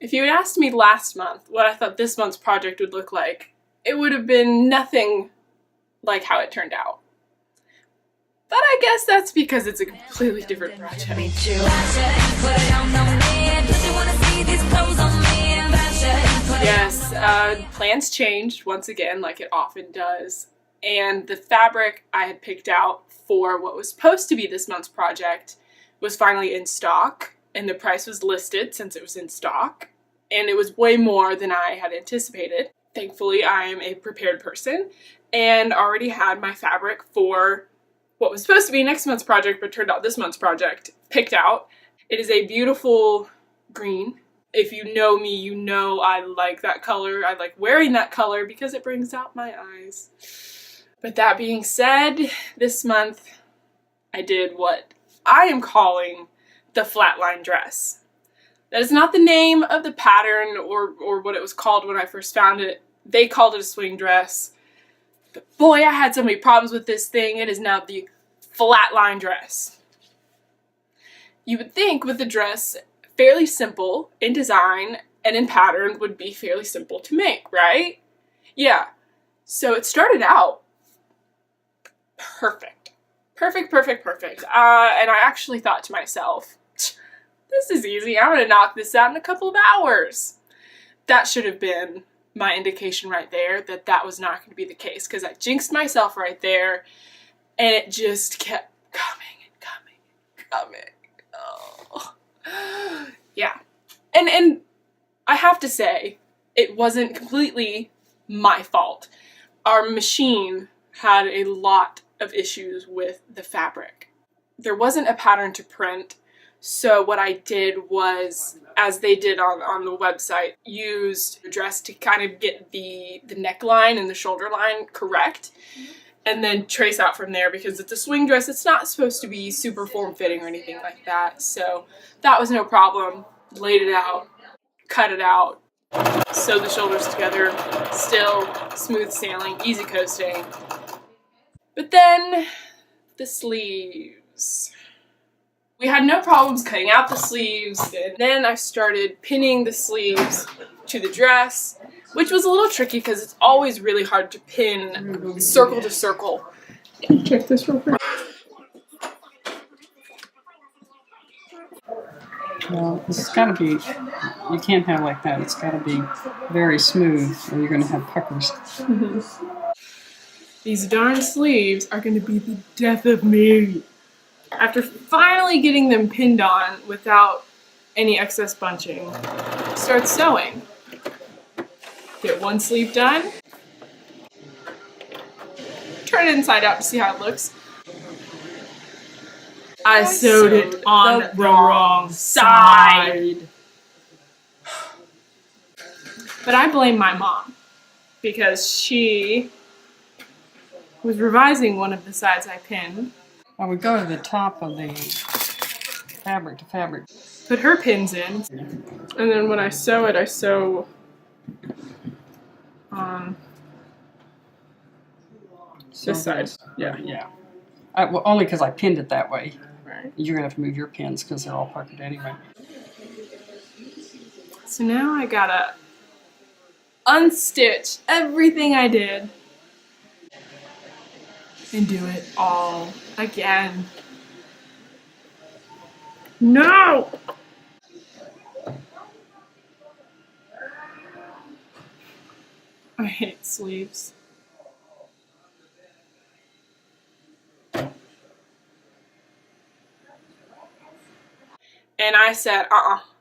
If you had asked me last month what I thought this month's project would look like, it would have been nothing like how it turned out. But I guess that's because it's a completely different project. Yes, plans changed once again, like it often does. And the fabric I had picked out for what was supposed to be this month's project was finally in stock, and the price was listed since it was in stock, and it was way more than I had anticipated. Thankfully, I am a prepared person and already had my fabric for what was supposed to be next month's project but turned out this month's project picked out. It is a beautiful green. If you know me, you know I like that color. I like wearing that color because it brings out my eyes. But that being said, this month I did what I am calling the Flatline Dress. That is not the name of the pattern or what it was called when I first found it. They called it a swing dress. But boy, I had so many problems with this thing. It is now the Flatline Dress. You would think with the dress fairly simple in design and in pattern would be fairly simple to make, right? Yeah. So it started out perfect. Perfect. And I actually thought to myself, this is easy. I'm going to knock this out in a couple of hours. That should have been my indication right there that that was not going to be the case, because I jinxed myself right there and it just kept coming. Oh. Yeah. And I have to say, it wasn't completely my fault. Our machine had a lot of issues with the fabric. There wasn't a pattern to print, so what I did was, as they did on the website, used the dress to kind of get the neckline and the shoulder line correct, and then trace out from there, because it's a swing dress. It's not supposed to be super form-fitting or anything like that, so that was no problem. Laid it out, cut it out, sewed the shoulders together, still smooth sailing, easy coasting. But then, the sleeves. We had no problems cutting out the sleeves, and then I started pinning the sleeves to the dress, which was a little tricky because it's always really hard to pin circle to circle. Can you check this real quick? Well, it's got to be, you can't have like that. It's got to be very smooth or you're going to have puckers. Mm-hmm. These darn sleeves are going to be the death of me. After finally getting them pinned on without any excess bunching, start sewing. Get one sleeve done. Turn it inside out to see how it looks. I sewed it on the wrong side. But I blame my mom because she was revising one of the sides I pinned. I would go to the top of the fabric to fabric. Put her pins in, and then when I sew it, I sew on this side. Yeah. Well, only because I pinned it that way. Right. You're going to have to move your pins because they're all puckered anyway. So now I gotta unstitch everything I did and do it all again. No! I hate sleeves. And I said,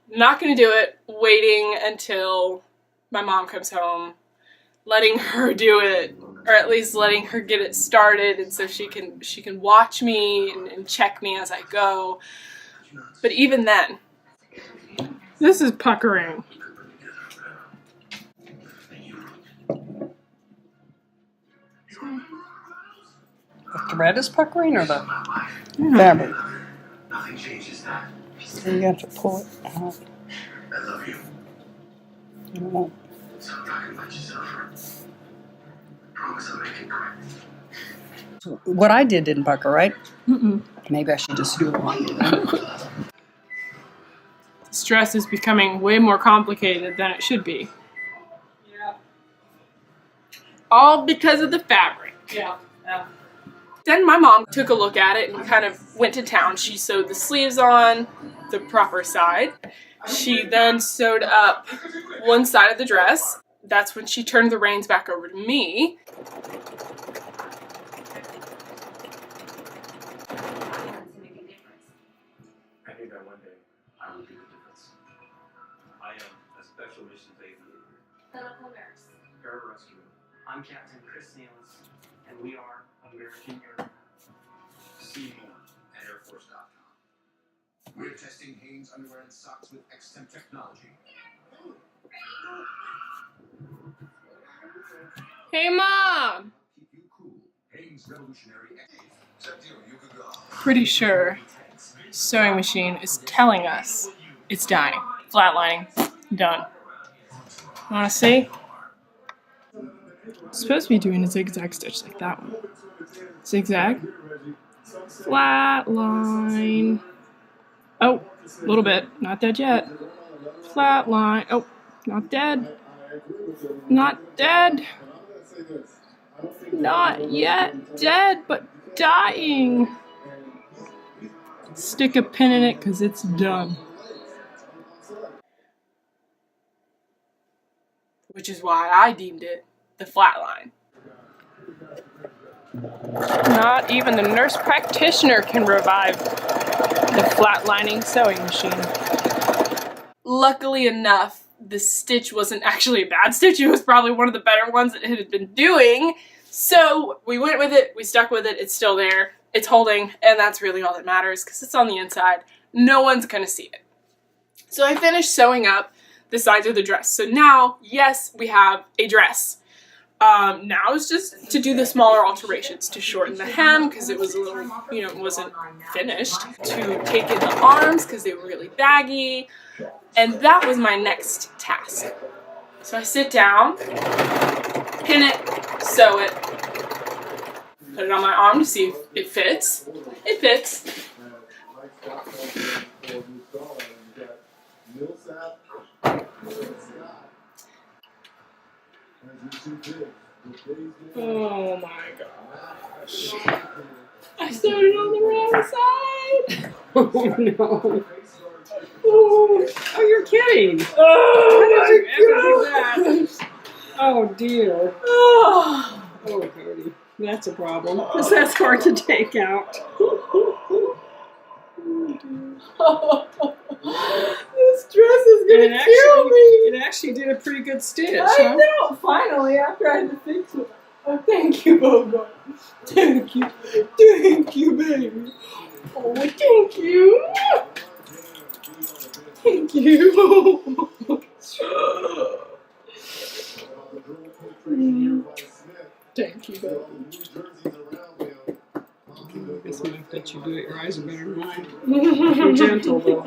not gonna do it, waiting until my mom comes home, letting her do it, or at least letting her get it started, and so she can watch me and check me as I go. But even then, this is puckering. The thread is puckering or the fabric? Nothing changes that. So you have to pull it out. I love you. You won't. Stop talking about yourself. Promise I'll make it quick. So what I did didn't pucker, right? Mm-mm. Maybe I should just do it wrong. This dress is becoming way more complicated than it should be. Yeah. All because of the fabric. Yeah. Yeah. Then my mom took a look at it and kind of went to town. She sewed the sleeves on the proper side. She then sewed up one side of the dress. That's when she turned the reins back over to me. I think that one day I will be the difference. I am a special missions aviator. Clinical nurse. Pararescue. I'm Captain Chris Neal's, and we are American Air. See more at airforce.com. We're testing Hanes underwear and socks with X-Temp technology. Hey, Mom! Keep you cool. Hanes Revolutionary X. Pretty sure sewing machine is telling us it's dying. Flatlining. Done. Wanna see? It's supposed to be doing a zigzag stitch like that one. Zigzag. Flatline. Oh, a little bit. Not dead yet. Flatline. Oh, not dead. Not dead. Not yet dead, but dying. Stick a pin in it because it's done. Which is why I deemed it the flatline. Not even the nurse practitioner can revive the flatlining sewing machine. Luckily enough, the stitch wasn't actually a bad stitch. It was probably one of the better ones that it had been doing. So we went with it, we stuck with it, it's still there, it's holding, and that's really all that matters because it's on the inside. No one's gonna see it. So I finished sewing up the sides of the dress. So now, yes, we have a dress. Now it's just to do the smaller alterations, to shorten the hem because it was a little, you know, it wasn't finished, to take in the arms because they were really baggy, and that was my next task. So I sit down, pin it, sew it, put it on my arm to see if it fits. It fits. Oh my gosh. I sewed it on the wrong side. Oh no. Oh, you're kidding. Oh How did you my ever do that? Oh dear. Oh. Oh, Cody. That's a problem. Because that's hard to take out. This dress is gonna kill me. It actually did a pretty good stitch, I huh? know, finally, after I had to fix it. Oh, thank you, Bobo. Thank you. Thank you, baby. Oh, thank you. Thank you. Thank you, baby. I guess I'm going to let you do it. Your eyes are better than mine. You're gentle, though.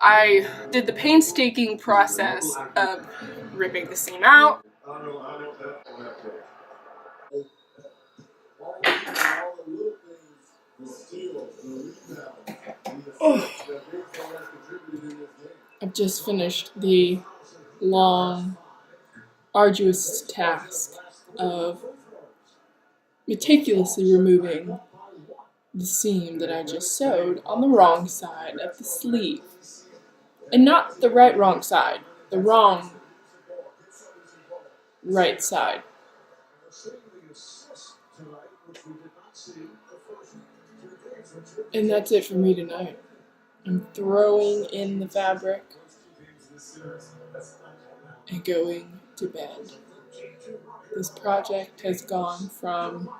I did the painstaking process of ripping the seam out. Oh. I've just finished the long, arduous task of meticulously removing the seam that I just sewed on the wrong side of the sleeve. And not the wrong side, the wrong right side. And that's it for me tonight. I'm throwing in the fabric and going to bed. This project has gone from,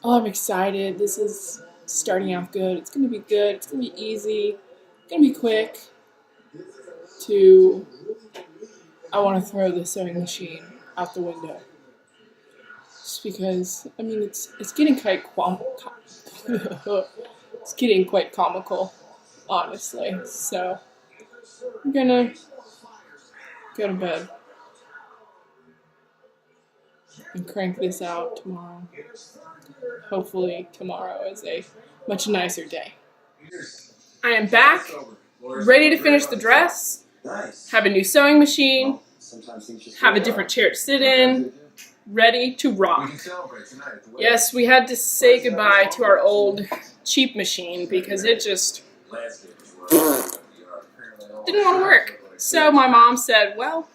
oh, I'm excited, this is starting out good, it's going to be good, it's going to be easy, it's going to be quick, to, I want to throw the sewing machine out the window. Just because, I mean, it's getting quite it's getting quite comical, honestly. So I'm gonna go to bed. and crank this out tomorrow. Hopefully tomorrow is a much nicer day. I am back, ready to finish the dress, have a new sewing machine, have a different chair to sit in, ready to rock. Yes, we had to say goodbye to our old cheap machine because it just didn't want to work. So my mom said, well,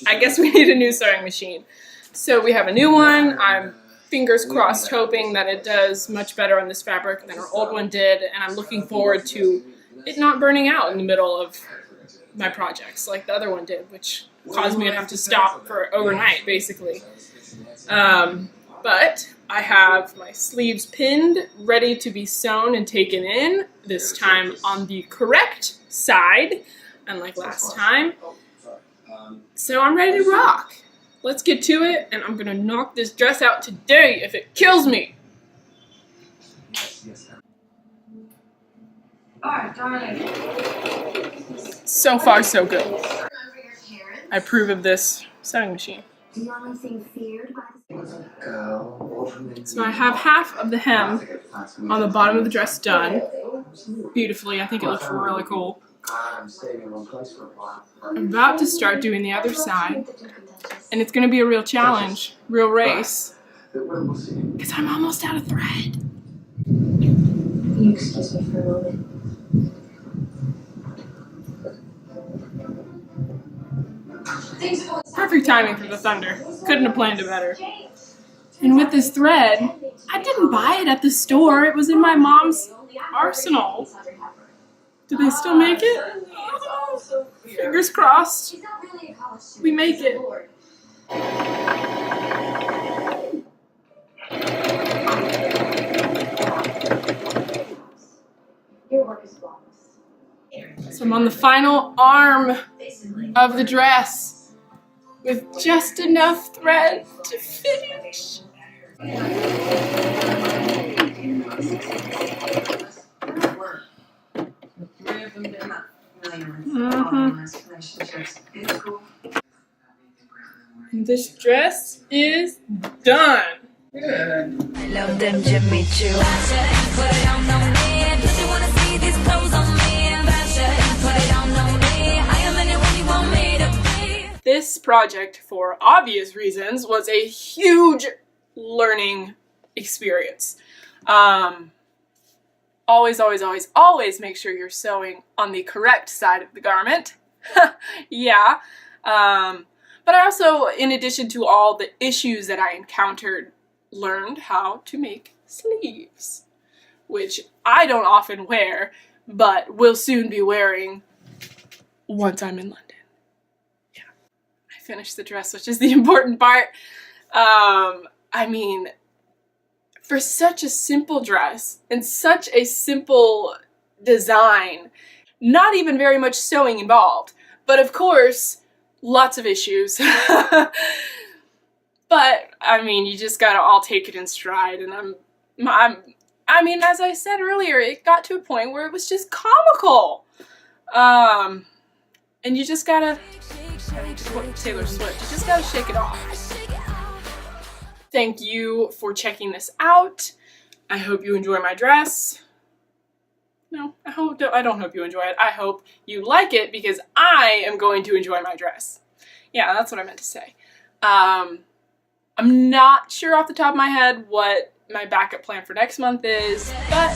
I guess we need a new sewing machine. So we have a new one. I'm fingers crossed hoping that it does much better on this fabric than our old one did, and I'm looking forward to it not burning out in the middle of my projects like the other one did, which caused me to have to stop for overnight, basically. But I have my sleeves pinned, ready to be sewn and taken in, this time on the correct side, unlike last time. So I'm ready to rock. Let's get to it, and I'm gonna knock this dress out today if it kills me. So far, so good. I approve of this sewing machine. So I have half of the hem on the bottom of the dress done beautifully. I think it looks really cool. I'm about to start doing the other side, and it's going to be a real challenge, real race, because I'm almost out of thread. Can you excuse me for a moment? Perfect timing for the thunder. Couldn't have planned it better. And with this thread, I didn't buy it at the store. It was in my mom's arsenal. Do they still make it? Oh, fingers crossed. We make it. Your work is flawless. So I'm on the final arm of the dress with just enough thread to finish. This dress is done. Good. I love them Jimmy Choo. Put it on me. Does you wanna see these clothes on me? Put it on me. I am anyone you want me to be. This project, for obvious reasons, was a huge learning experience. Always, always, always, always make sure you're sewing on the correct side of the garment. Yeah. But I also, in addition to all the issues that I encountered, learned how to make sleeves, which I don't often wear, but will soon be wearing once I'm in London. Yeah. I finished the dress, which is the important part. I mean, for such a simple dress and such a simple design, not even very much sewing involved, but of course, lots of issues. But I mean, you just gotta all take it in stride, and I mean, as I said earlier, it got to a point where it was just comical. And you just gotta, to quote Taylor Swift, you just gotta shake it off. Thank you for checking this out. I hope you enjoy my dress. No, I don't hope you enjoy it. I hope you like it because I am going to enjoy my dress. Yeah, that's what I meant to say. I'm not sure off the top of my head what my backup plan for next month is, but